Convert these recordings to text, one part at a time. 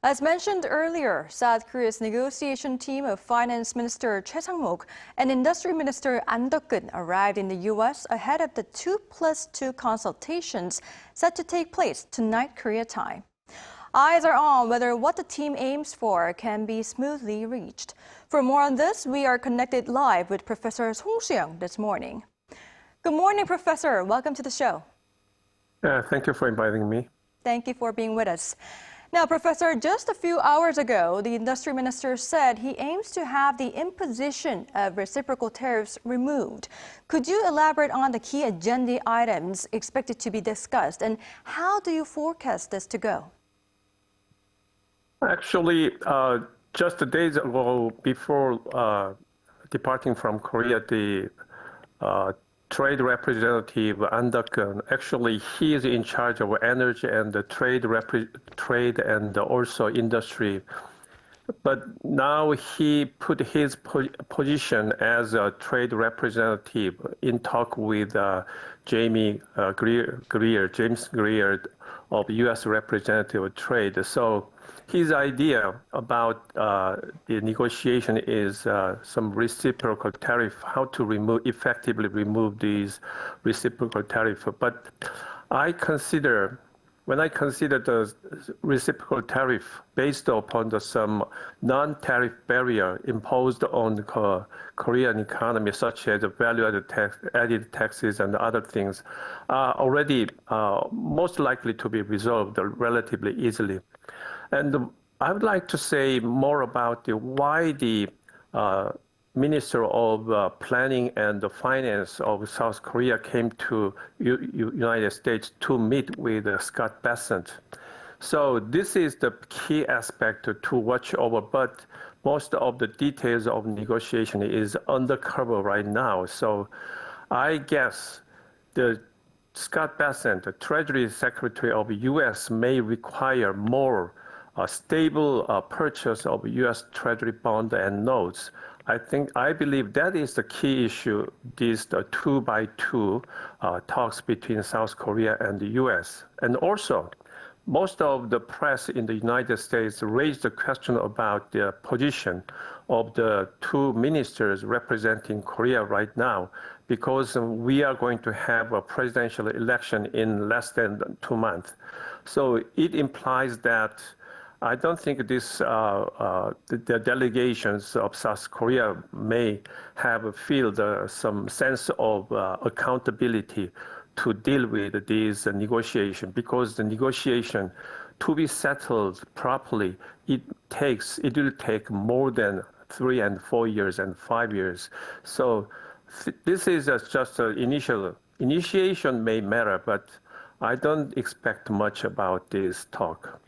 As mentioned earlier, South Korea's negotiation team of Finance Minister Choi Sang-mok and Industry Minister Duk-geun arrived in the U.S. ahead of the 2+2 consultations set to take place tonight Korea time. Eyes are on whether what the team aims for can be smoothly reached. For more on this, we are connected live with Professor Song Soo-young this morning. Good morning, Professor. Welcome to the show. Thank you for inviting me. Thank you for being with us. Now, Professor, just a few hours ago, the industry minister said he aims to have the imposition of reciprocal tariffs removed. Could you elaborate on the key agenda items expected to be discussed, and how do you forecast this to go? Actually, just days ago, before departing from Korea, the trade representative Duk-geun, actually he is in charge of energy and the trade and also industry. But now he put his position as a trade representative in talk with James Greer of U.S. Representative of Trade. So his idea about the negotiation is some reciprocal tariff, how to effectively remove these reciprocal tariff. But when I consider the reciprocal tariff based upon some non-tariff barrier imposed on the Korean economy, such as value-added taxes and other things, are already most likely to be resolved relatively easily. And I would like to say more about why the Minister of Planning and Finance of South Korea came to United States to meet with Scott Bessent. So this is the key aspect to watch over, but most of the details of negotiation is undercover right now. So I guess the Scott Bessent, the Treasury Secretary of the U.S., may require more stable purchase of U.S. Treasury bond and notes. I believe that is the key issue, these 2x2 talks between South Korea and the U.S. And also, most of the press in the United States raised the question about the position of the two ministers representing Korea right now, because we are going to have a presidential election in less than 2 months. So it implies that I don't think the delegations of South Korea may feel some sense of accountability to deal with these negotiations, because the negotiation to be settled properly, it will take more than 3 and 4 years and 5 years. So this is just an initiation may matter, but I don't expect much about this talk.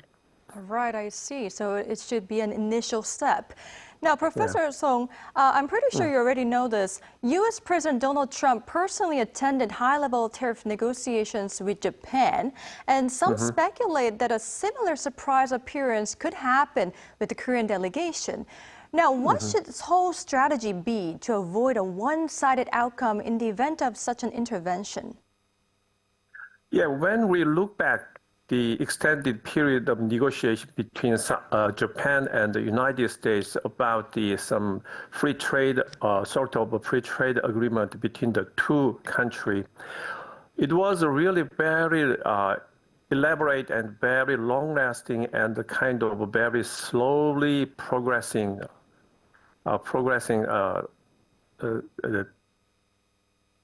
Right, I see. So it should be an initial step. Now, Professor Song, I'm pretty sure you already know this. U.S. President Donald Trump personally attended high-level tariff negotiations with Japan, and some speculate that a similar surprise appearance could happen with the Korean delegation. Now, what should Seoul's strategy be to avoid a one-sided outcome in the event of such an intervention? Yeah, when we look back the extended period of negotiation between Japan and the United States about some free trade, sort of a free trade agreement between the two countries, it was a really very elaborate and very long-lasting and kind of a very slowly progressing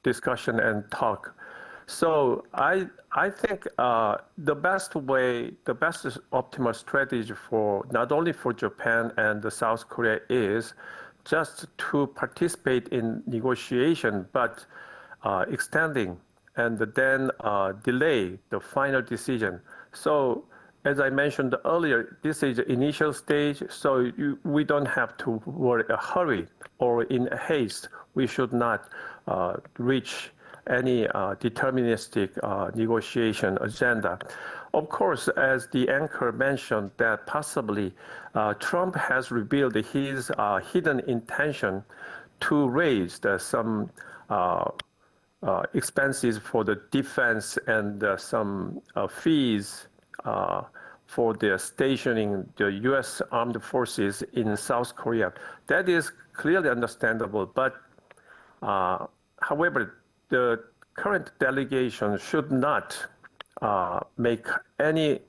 discussion and talk. So I think the best optimal strategy for not only for Japan and South Korea is just to participate in negotiation, but extending and then delay the final decision. So as I mentioned earlier, this is the initial stage, so we don't have to hurry or in haste. We should not reach any deterministic negotiation agenda. Of course, as the anchor mentioned, that possibly Trump has revealed his hidden intention to raise some expenses for the defense and some fees for the stationing the U.S. armed forces in South Korea. That is clearly understandable, but however, the current delegation should not make any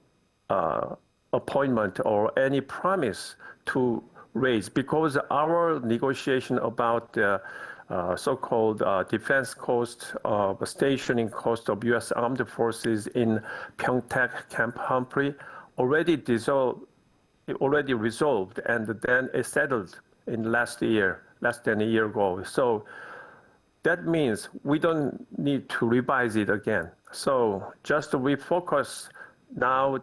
appointment or any promise to raise, because our negotiation about the so-called defense cost of stationing cost of U.S. armed forces in Pyeongtaek Camp Humphrey already resolved, and then it settled in less than a year ago. So that means we don't need to revise it again. So just we focus now.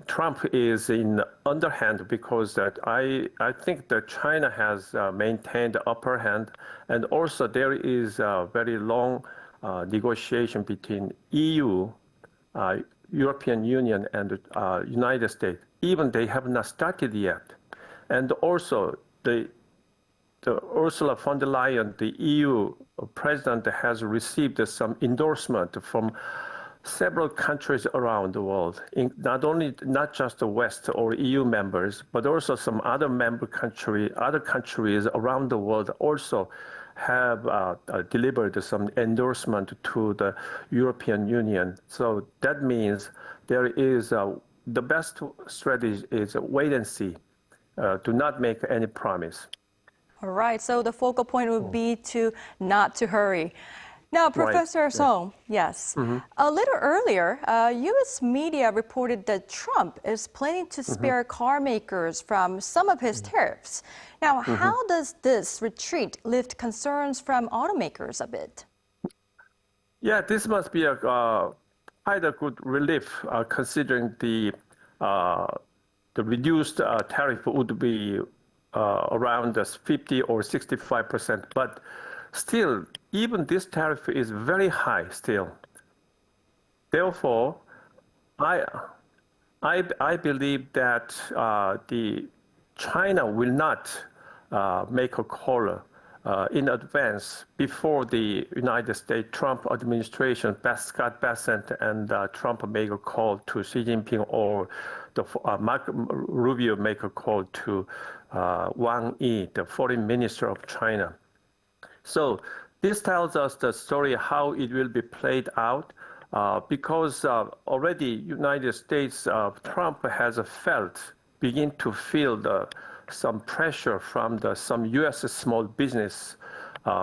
Trump is in underhand because that I think that China has maintained the upper hand, and also there is a very long negotiation between EU, European Union, and United States. Even they have not started yet, and also the Ursula von der Leyen, the EU president, has received some endorsement from several countries around the world, not just the West or EU members, but also some other other countries around the world also have delivered some endorsement to the European Union. So that means there is the best strategy is wait and see, do not make any promise. All right, so the focal point would be not to hurry. Now, Professor Song, yes. A little earlier, U.S. media reported that Trump is planning to spare car makers from some of his tariffs. Now, how does this retreat lift concerns from automakers a bit? Yeah, this must be quite a good relief, considering the reduced tariff would be around 50 or 65%, but still, even this tariff is very high still. Therefore, I believe that the China will not make a call in advance before the United States Trump administration, Scott Bessent, and Trump make a call to Xi Jinping, or the Marco Rubio make a call to Wang Yi, the foreign minister of China. So this tells us the story how it will be played out, because already United States Trump has begin to feel some pressure from some U.S. small business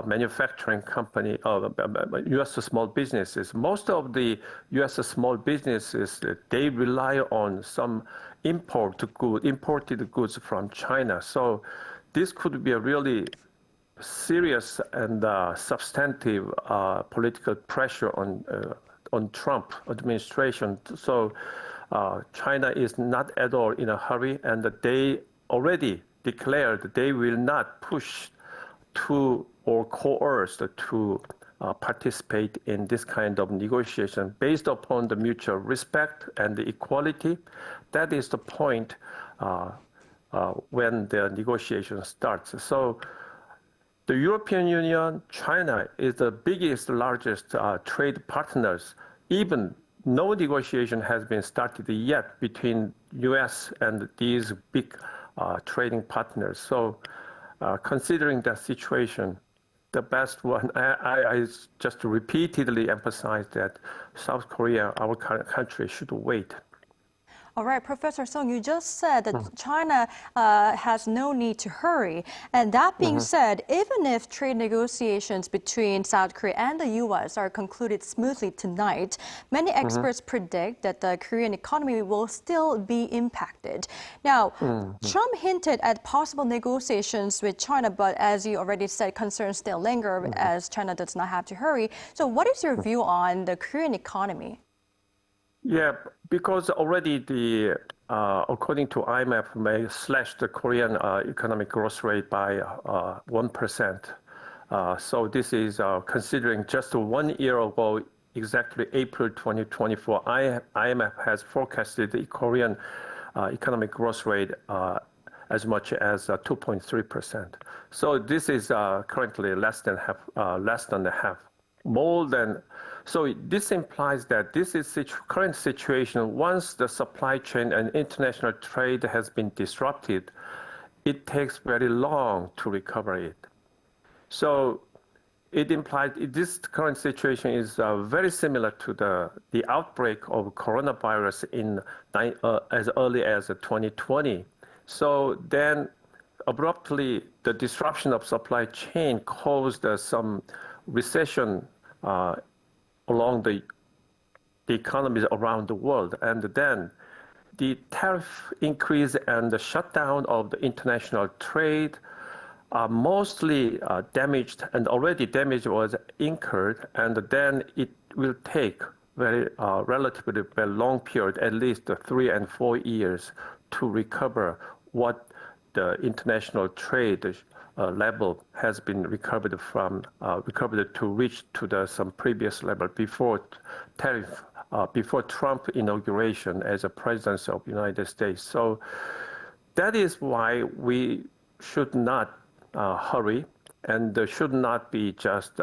manufacturing company, U.S. small businesses. Most of the U.S. small businesses, they rely on some imported goods from China. So this could be a really serious and substantive political pressure on Trump administration. So China is not at all in a hurry, and they already declared they will not push to or coerce to participate in this kind of negotiation based upon the mutual respect and the equality. That is the point when the negotiation starts. So the European Union, China is the largest trade partners. Even no negotiation has been started yet between U.S. and these big trading partners. So considering that situation, the best one, I just repeatedly emphasize that South Korea, our country, should wait. All right, Professor Song, you just said that China has no need to hurry. And that being said, even if trade negotiations between South Korea and the U.S. are concluded smoothly tonight, many experts predict that the Korean economy will still be impacted. Now, Trump hinted at possible negotiations with China, but as you already said, concerns still linger as China does not have to hurry. So what is your view on the Korean economy? Yeah, because already according to IMF, may slash the Korean economic growth rate by 1%. So this is considering just 1 year ago, exactly April 2024, IMF has forecasted the Korean economic growth rate as much as 2.3%. So this is currently less than half, more than So this implies that this is current situation. Once the supply chain and international trade has been disrupted, it takes very long to recover it. So it implies this current situation is very similar to the outbreak of coronavirus in as early as 2020. So then abruptly, the disruption of supply chain caused some recession along the economies around the world. And then the tariff increase and the shutdown of the international trade mostly damaged, and already damage was incurred, and then it will take relatively very long period, at least 3 and 4 years, to recover what the international trade level has been recovered to reach to some previous level before tariff, before Trump inauguration as a president of the United States. So that is why we should not hurry, and there should not be just,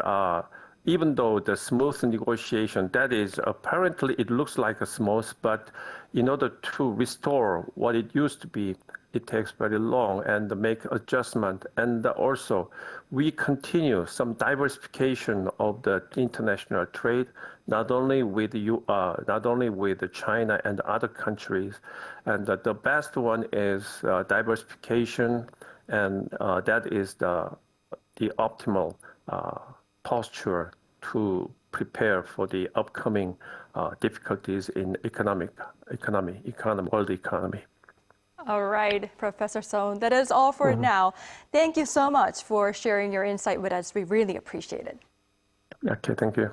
even though the smooth negotiation, that is apparently it looks like a smooth, but in order to restore what it used to be, it takes very long and make adjustment. And also, we continue some diversification of the international trade, not only with China and other countries. And the best one is diversification, and that is the optimal posture to prepare for the upcoming difficulties in world economy. All right, Professor Song, that is all for now. Thank you so much for sharing your insight with us. We really appreciate it. Okay, thank you.